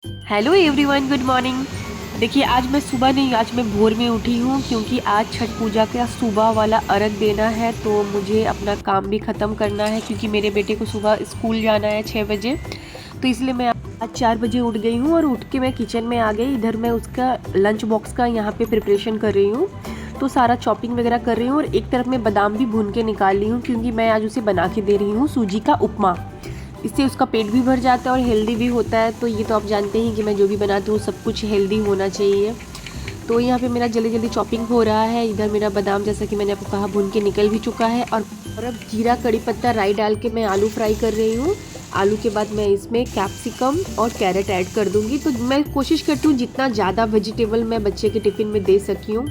Hello everyone, good morning. देखिए, आज मैं सुबह नहीं, आज मैं भोर में उठी हूँ क्योंकि आज छठ पूजा का सुबह वाला अर्घ देना है। तो मुझे अपना काम भी ख़त्म करना है क्योंकि मेरे बेटे को सुबह स्कूल जाना है 6 बजे। तो इसलिए मैं आज 4 बजे उठ गई हूँ और उठ के मैं किचन में आ गई। इधर मैं उसका लंच बॉक्स का यहाँ पे प्रिपरेशन कर रही हूँ। तो सारा चॉपिंग वगैरह कर रही हूँ और एक तरफ मैं बादाम भी भून के निकाल ली हूँ क्योंकि मैं आज उसे बना के दे रही हूँ सूजी का उपमा। इससे उसका पेट भी भर जाता है और हेल्दी भी होता है। तो ये तो आप जानते हैं कि मैं जो भी बनाती हूँ सब कुछ हेल्दी होना चाहिए। तो यहाँ पे मेरा जल्दी जल्दी चॉपिंग हो रहा है। इधर मेरा बादाम, जैसा कि मैंने आपको कहा, भून के निकल भी चुका है। और अब जीरा, कड़ी पत्ता, राई डाल के मैं आलू फ्राई कर रही हूँ। आलू के बाद मैं इसमें कैप्सिकम और कैरेट ऐड कर दूँगी। तो मैं कोशिश करती हूँ जितना ज़्यादा वेजिटेबल मैं बच्चे के टिफ़िन में दे सकी हूँ।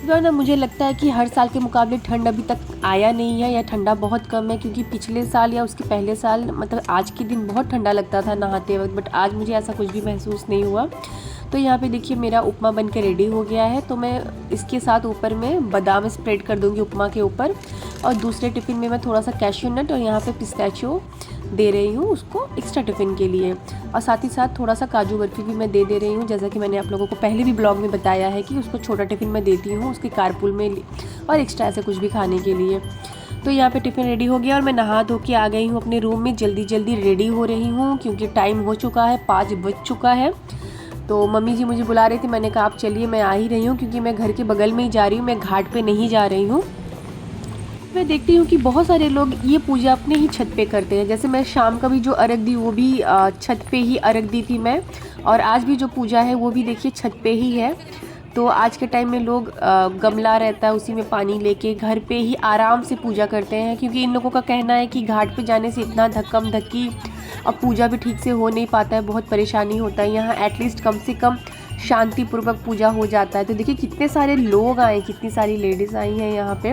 तो ना, मुझे लगता है कि हर साल के मुकाबले ठंड अभी तक आया नहीं है या ठंडा बहुत कम है, क्योंकि पिछले साल या उसके पहले साल मतलब आज के दिन बहुत ठंडा लगता था नहाते वक्त, बट आज मुझे ऐसा कुछ भी महसूस नहीं हुआ। तो यहाँ पे देखिए मेरा उपमा बन के रेडी हो गया है। तो मैं इसके साथ ऊपर में बादाम स्प्रेड कर दूँगी उपमा के ऊपर, और दूसरे टिफ़िन में मैं थोड़ा सा कैश्यू नट और यहाँ पे पिस्ताचियो दे रही हूँ उसको एक्स्ट्रा टिफ़िन के लिए। और साथ ही साथ थोड़ा सा काजू बर्फ़ी भी मैं दे रही हूँ, जैसा कि मैंने आप लोगों को पहले भी ब्लॉग में बताया है कि उसको छोटा टिफ़िन मैं देती हूँ उसके कारपूल में, और एक्स्ट्रा ऐसे कुछ भी खाने के लिए। तो यहाँ पे टिफ़िन रेडी हो गया और मैं नहा धो के आ गई हूँ अपने रूम में। जल्दी जल्दी रेडी हो रही हूँ क्योंकि टाइम हो चुका है, 5 बज चुका है। तो मम्मी जी मुझे बुला रही थी, मैंने कहा आप चलिए, मैं आ ही रही हूँ क्योंकि मैं घर के बगल में ही जा रही हूँ, मैं घाट पे नहीं जा रही हूँ। मैं देखती हूँ कि बहुत सारे लोग ये पूजा अपने ही छत पे करते हैं। जैसे मैं शाम का भी जो अर्घ दी वो भी छत पे ही अर्घ दी थी मैं, और आज भी जो पूजा है वो भी देखिए छत पे ही है। तो आज के टाइम में लोग गमला रहता है उसी में पानी लेके घर पे ही आराम से पूजा करते हैं, क्योंकि इन लोगों का कहना है कि घाट पे जाने से इतना धक्कम धक्की और पूजा भी ठीक से हो नहीं पाता है, बहुत परेशानी होता है। यहाँ एटलीस्ट कम से कम शांतिपूर्वक पूजा हो जाता है। तो देखिए कितने सारे लोग आए, कितनी सारी लेडीज़ आई हैं यहाँ पे,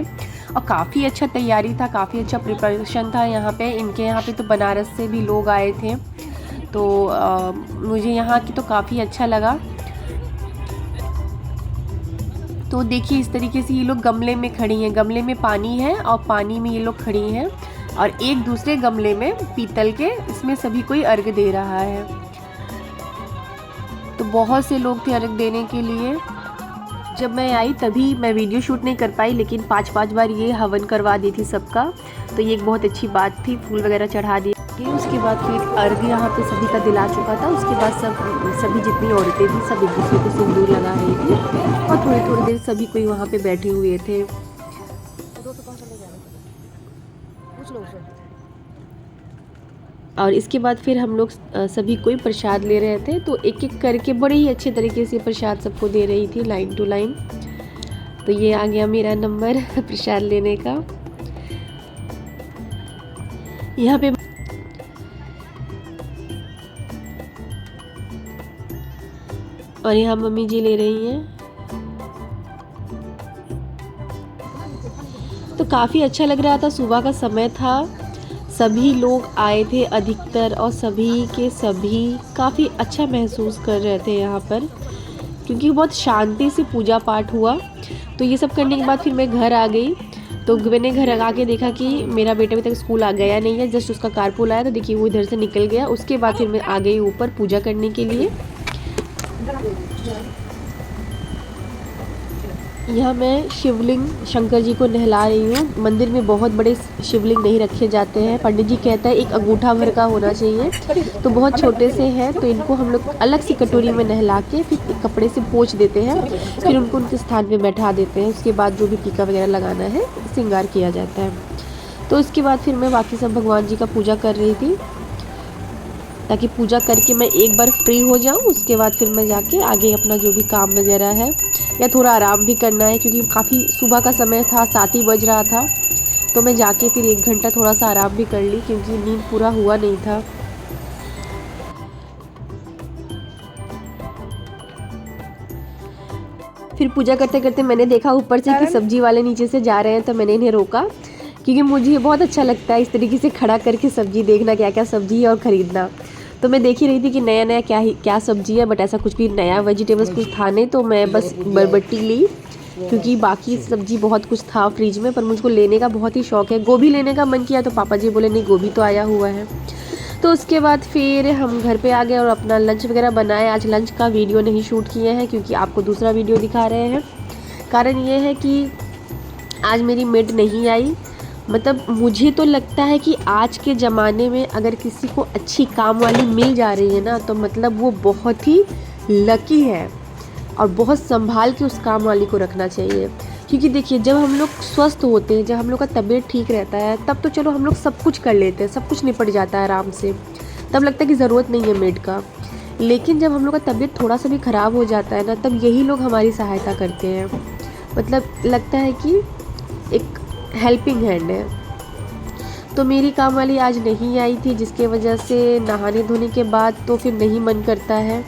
और काफ़ी अच्छा तैयारी था, काफ़ी अच्छा प्रिपरेशन था यहाँ पे। इनके यहाँ पे तो बनारस से भी लोग आए थे। तो मुझे यहाँ की तो काफ़ी अच्छा लगा। तो देखिए इस तरीके से ये लोग गमले में खड़ी हैं, गमले में पानी है और पानी में ये लोग खड़ी हैं, और एक दूसरे गमले में पीतल के, इसमें सभी कोई अर्घ दे रहा है। तो बहुत से लोग थे अर्घ देने के लिए। जब मैं आई तभी मैं वीडियो शूट नहीं कर पाई, लेकिन 5-5 बार ये हवन करवा दी थी सबका। तो ये एक बहुत अच्छी बात थी, फूल वगैरह चढ़ा दिए। उसके बाद फिर अर्घ यहाँ पे सभी का दिला चुका था। उसके बाद सभी जितनी औरतें थी सब एक दूसरे को सिंदूर लगा रही थी, और थोड़ी थोड़ी देर सभी कोई वहाँ पे बैठे हुए थे। और इसके बाद फिर हम लोग सभी कोई प्रसाद ले रहे थे। तो एक एक करके बड़े ही अच्छे तरीके से प्रसाद सबको दे रही थी, लाइन टू लाइन। तो ये आ गया मेरा नंबर प्रसाद लेने का। यहाँ पे और यहाँ मम्मी जी ले रही हैं। तो काफ़ी अच्छा लग रहा था, सुबह का समय था, सभी लोग आए थे अधिकतर, और सभी के सभी काफ़ी अच्छा महसूस कर रहे थे यहाँ पर, क्योंकि बहुत शांति से पूजा पाठ हुआ। तो ये सब करने के बाद फिर मैं घर आ गई। तो मैंने घर आके देखा कि मेरा बेटा अभी तक स्कूल आ गया नहीं है, जस्ट उसका कारपूल आया, तो देखिए वो इधर से निकल गया। उसके बाद फिर मैं आ गई ऊपर पूजा करने के लिए। यहाँ मैं शिवलिंग शंकर जी को नहला रही हूँ। मंदिर में बहुत बड़े शिवलिंग नहीं रखे जाते हैं, पंडित जी कहता है एक अंगूठा भर का होना चाहिए, तो बहुत छोटे से हैं। तो इनको हम लोग अलग सी कटोरी में नहला के फिर कपड़े से पोंछ देते हैं, फिर उनको उनके स्थान पे बैठा देते हैं। उसके बाद जो भी टीका वगैरह लगाना है श्रृंगार किया जाता है। तो इसके बाद फिर मैं बाकी सब भगवान जी का पूजा कर रही थी, ताकि पूजा करके मैं एक बार फ्री हो जाऊँ। उसके बाद फिर मैं जाके आगे अपना जो भी काम वगैरह है, या थोड़ा आराम भी करना है, क्योंकि काफ़ी सुबह का समय था, 7 ही बज रहा था। तो मैं जाके फिर 1 घंटा थोड़ा सा आराम भी कर ली, क्योंकि नींद पूरा हुआ नहीं था। फिर पूजा करते करते मैंने देखा ऊपर से कि सब्जी वाले नीचे से जा रहे हैं, तो मैंने इन्हें रोका, क्योंकि मुझे बहुत अच्छा लगता है इस तरीके से खड़ा करके सब्जी देखना, क्या क्या सब्जी है और ख़रीदना। तो मैं देख ही रही थी कि नया नया क्या सब्जी है, बट ऐसा कुछ भी नया वेजिटेबल्स कुछ था नहीं। तो मैं बस बरबट्टी ली, क्योंकि बाकी सब्जी बहुत कुछ था फ्रिज में, पर मुझको लेने का बहुत ही शौक़ है। गोभी लेने का मन किया तो पापा जी बोले नहीं, गोभी तो आया हुआ है। तो उसके बाद फिर हम घर पे आ गए और अपना लंच वगैरह बनाए। आज लंच का वीडियो नहीं शूट किए हैं क्योंकि आपको दूसरा वीडियो दिखा रहे हैं। कारण ये है कि आज मेरी मेड नहीं आई। मतलब मुझे तो लगता है कि आज के ज़माने में अगर किसी को अच्छी काम वाली मिल जा रही है ना, तो मतलब वो बहुत ही लकी है और बहुत संभाल के उस काम वाली को रखना चाहिए। क्योंकि देखिए, जब हम लोग स्वस्थ होते हैं, जब हम लोग का तबीयत ठीक रहता है, तब तो चलो हम लोग सब कुछ कर लेते हैं, सब कुछ निपट जाता है आराम से, तब लगता है कि ज़रूरत नहीं है मेड का। लेकिन जब हम लोग का तबीयत थोड़ा सा भी ख़राब हो जाता है ना, तब यही लोग हमारी सहायता करते हैं। मतलब लगता है कि एक हेल्पिंग हैंड है। तो मेरी काम वाली आज नहीं आई थी, जिसके वजह से नहाने धोने के बाद तो फिर नहीं मन करता है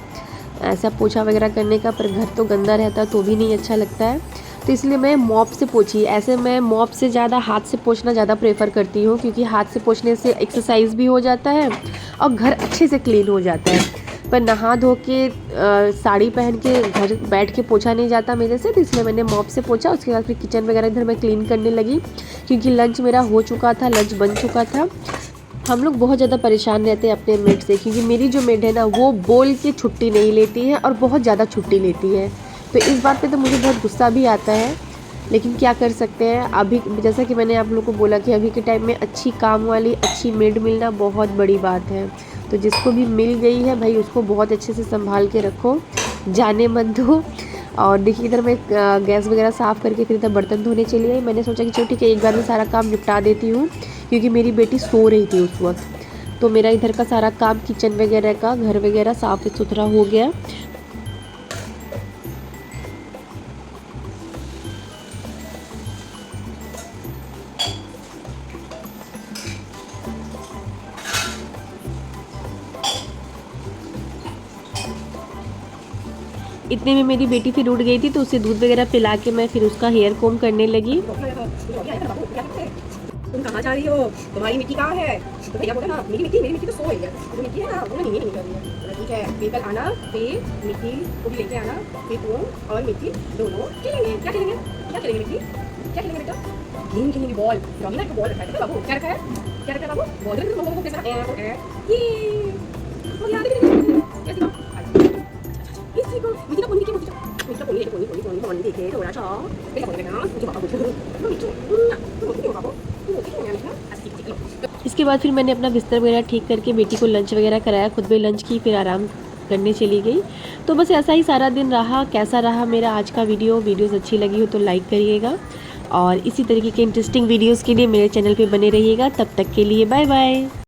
ऐसा पोछा वगैरह करने का, पर घर तो गंदा रहता है तो भी नहीं अच्छा लगता है। तो इसलिए मैं मॉप से पोछी। ऐसे मैं मॉप से ज़्यादा हाथ से पोछना ज़्यादा प्रेफर करती हूँ, क्योंकि हाथ से पोछने से एक्सरसाइज भी हो जाता है और घर अच्छे से क्लीन हो जाता है। पर नहा धो के साड़ी पहन के घर बैठ के पोछा नहीं जाता मेरे से, तो इसलिए मैंने मॉप से पोछा। उसके बाद फिर किचन वगैरह इधर मैं क्लीन करने लगी, क्योंकि लंच मेरा हो चुका था, लंच बन चुका था। हम लोग बहुत ज़्यादा परेशान रहते हैं अपने मेड से, क्योंकि मेरी जो मेड है ना, वो बोल के छुट्टी नहीं लेती है और बहुत ज़्यादा छुट्टी लेती है। तो इस बात पे तो मुझे बहुत गुस्सा भी आता है, लेकिन क्या कर सकते हैं। अभी जैसा कि मैंने आप लोगों को बोला कि अभी के टाइम में अच्छी काम वाली, अच्छी मेड मिलना बहुत बड़ी बात है। तो जिसको भी मिल गई है भाई, उसको बहुत अच्छे से संभाल के रखो, जाने मत दो। और देखिए, इधर मैं गैस वगैरह साफ़ करके फिर इधर बर्तन धोने चली आई। मैंने सोचा कि चलो ठीक है, एक बार में सारा काम निपटा देती हूँ, क्योंकि मेरी बेटी सो रही थी उस वक्त। तो मेरा इधर का सारा काम, किचन वगैरह का, घर वगैरह साफ़ सुथरा हो गया। इतने में मेरी बेटी फिर उठ गई थी, तो उसे दूध वगैरह पिला के मैं फिर उसका हेयर कोम करने लगी। तुम कहाँ जा रही हो? तुम्हारी मिट्टी कहाँ है? तो भैया बोला ना, मेरी मिट्टी तो सो रही है। वो मिट्टी है ना, वो नहीं निकल रही है। बोला ठीक है, फिर कल आना, फिर मिट्टी को भी लेके आना, फिर तुम और मिट्टी दोनों खेलेंगे। क्या खेलेंगे? क्या खेलेंगे मिट्टी? क्या खेलेंगे बेटा? गेम खेलेंगे, बॉल। रॉमी ना एक बॉल रखा है बाबू। क्या रखा है? क्या रखा है बाबू? बॉल रखा है। लोगों को कैसा है? ये वो याद है कैसे? इसी को मिट्टी का पोनी देखे थोड़ा सा। देखो ना, मुझे बाबू इसके बाद फिर मैंने अपना बिस्तर वगैरह ठीक करके बेटी को लंच वगैरह कराया, खुद भी लंच की, फिर आराम करने चली गई। तो बस ऐसा ही सारा दिन रहा। कैसा रहा मेरा आज का वीडियोज़ अच्छी लगी हो तो लाइक करिएगा, और इसी तरीके के इंटरेस्टिंग वीडियोज़ के लिए मेरे चैनल पे बने रहिएगा। तब तक के लिए बाय बाय।